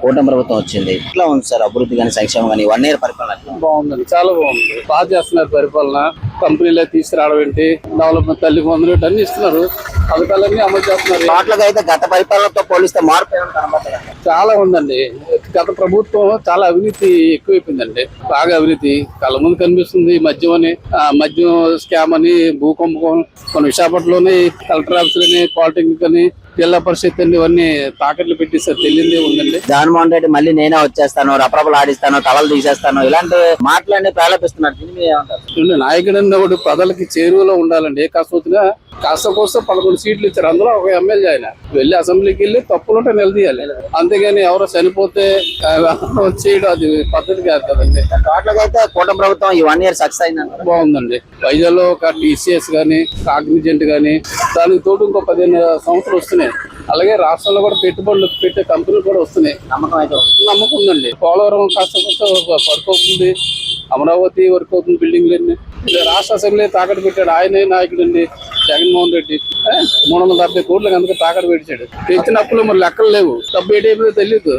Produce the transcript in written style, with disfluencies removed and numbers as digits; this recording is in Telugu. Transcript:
కూటమి ప్రభుత్వం వచ్చింది. ఎట్లా ఉంది సార్ అభివృద్ధి కానీ సంక్షేమం కానీ 1 year పరిపాలన ఎట్లా ఉంది? బాగుందండి, చాలా బాగుంది. బాగా చేస్తున్నారు పరిపాలన. కంపెనీలే తీసుకురావడం ఏంటి, డెవలప్మెంట్, తల్లి వందలు అన్ని ఇస్తున్నారు. పథకాలన్నీ అమలు చేస్తున్నారు. వాటిలో అయితే గత పరిపాలనతో పోలిస్తే మార్పు ఏమైనా కనబడుతుందా? చాలా ఉందండి. గత ప్రభుత్వం చాలా అవినీతి ఎక్కువైపోయిందండి. బాగా అవినీతి కళ్ళ ముందు కనిపిస్తుంది. మద్యం అని, మద్యం స్కామ్ అని, భూకంపం, మన విశాఖపట్నంలోని కలెక్టర్ ఆఫీసులని, పాలిటెక్నిక్ అని, జిల్లా పరిషత్ అండి, ఇవన్నీ తాకట్లు పెట్టేసారు. తెలియదే ఉందండి. జగన్మోహన్ రెడ్డి మళ్ళీ నేనే వచ్చేస్తాను, రప్రభలు ఆడిస్తాను, తలలు తీసేస్తాను, ఇలాంటి మాటలన్నీ ప్రలాపిస్తున్నారు. దీని మీద ఏమంటారు? నాయకుడు అన్నప్పుడు ప్రజలకి చేరువలో ఉండాలండి. కాకపోతే కాస్త కోస్త 11 సీట్లు ఇచ్చారు. అందులో ఒక ఎమ్మెల్యే ఆయన వెళ్ళి అసెంబ్లీకి వెళ్ళి తప్పులుంటే నిలదీయాలి. అంతేగాని ఎవరో చనిపోతే చేయడం అది పద్ధతి కాదు కదండి. వాటిలోకైతే కూటమి ప్రభుత్వం ఈ 1 year సక్సెస్ అయిందంట. బాగుందండి. వైజాగ్ లో ఒక టీసీఎస్ గానీ, కాగ్నిజెంట్ గానీ, దానికి తోడు ఇంకో 15 సంవత్సరాలు వస్తున్నాయి. అలాగే రాష్ట్రంలో కూడా పెట్టుబడులు పెట్టే కంపెనీలు కూడా వస్తున్నాయి. నమ్మకం అయితే నమ్మకం ఉందండి. పోలవరం కాస్త వర్క్ అవుతుంది, అమరావతి వర్క్ అవుతుంది, బిల్డింగ్లన్నీ. రాష్ట్ర అసెంబ్లీ తాకట్టు పెట్టాడు. ఆయనే నాయకుడు అండి జగన్మోహన్ రెడ్డి. 370 కోట్లకు అందుకే తాకట్టు పెట్టాడు. తెచ్చిన అప్పులు మరి లెక్కలు లేవు. డబ్బు ఏటైపోయిందో తెలియదు.